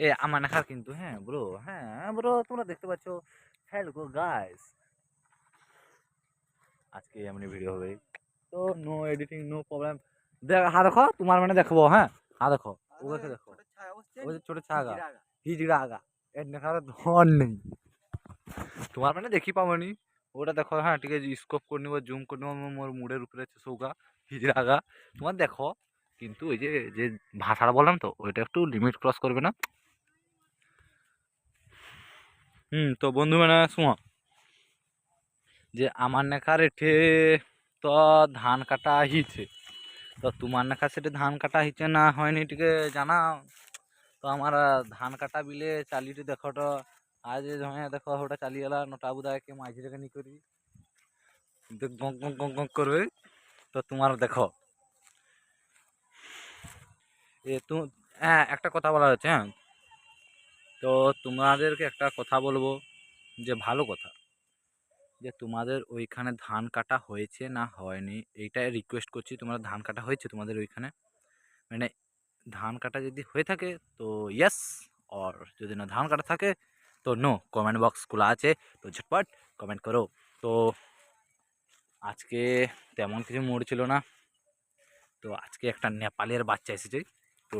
এ আমার নেখার কিন্তু হ্যাঁ ব্রো তোমরা দেখতে পাচ্ছ। হ্যালো গাইস, আজকে এমনি ভিডিও হবে তো নো এডিটিং নো প্রবলেম। দেখ হা দেখো তোমার মানে দেখবো হ্যাঁ হা দেখো ওকে দেখো ওই যে ছোট ছাগা হিজড়া আগা এর নেখার ধন নেই তোমার মানে দেখি পাবনি ওটা দেখো হ্যাঁ ঠিক আছে স্কোপ করে নিব জুম করে নিব মোর মুডের উপরে আছে সৌগা হিজড়া আগা তোমার দেখো কিন্তু ওই যে যে ভাষাটা বললাম তো ওইটা একটু লিমিট ক্রস করবে না। তো বন্ধু মানে শুনো যে আমার নেখার এঠে তো ধান কাটা হিছে তো তোমার নেখা সেটা ধান কাটা হিছে না হয়নি টিকে জানাও তো আমার ধান কাটা বিলে চালিয়ে দেখো তো আজ জমে দেখো ওটা চালিয়ে গেলা নটা বুদাকে মাঝি রেখে নি করি গং গং গং গং করবে তো তোমার দেখো এ তো হ্যাঁ একটা কথা বলা হচ্ছে হ্যাঁ তো তোমাদেরকে একটা কথা বলবো যে ভালো কথা যে তোমাদের ওইখানে ধান কাটা হয়েছে না হয়নি এইটাই রিকোয়েস্ট করছি। তোমরা ধান কাটা হয়েছে তোমাদের ওইখানে মানে ধান কাটা যদি হয়ে থাকে তো ইয়েস, আর যদি না ধান কাটা থাকে তো নো। কমেন্ট বক্স খোলা আছে, তো ঝটপট কমেন্ট করো। তো আজকে তেমন কিছু মুড ছিল না, তো আজকে একটা নেপালের বাচ্চা এসেছে তো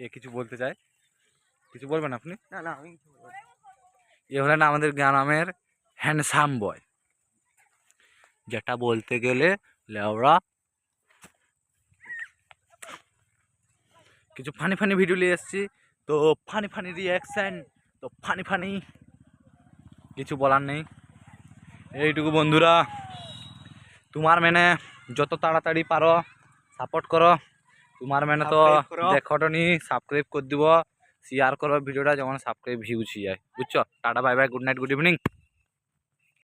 এ কিছু বলতে চায়। কিছু বলবেন আপনি? না না আমি কিছু বলবো না। এ হলেন আমাদের গ্রামের হ্যান্ডসাম বয়, যেটা বলতে গেলে লেওড়া কিছু ফানি ফানি ভিডিও নিয়ে এসেছি। তো ফানি ফানি রিয়াকশান, তো ফানি ফানি কিছু বলার নেই। এইটুকু বন্ধুরা, তোমার মেনে যত তাড়াতাড়ি পারো সাপোর্ট করো। তোমার মেনে তো দেখনি সাবস্ক্রাইব করে দিব, শেয়ার করো ভিডিওটা যেমন সাবস্ক্রাইব ভিউজ যায়, বুঝছো? Tata bye bye, good night, good evening.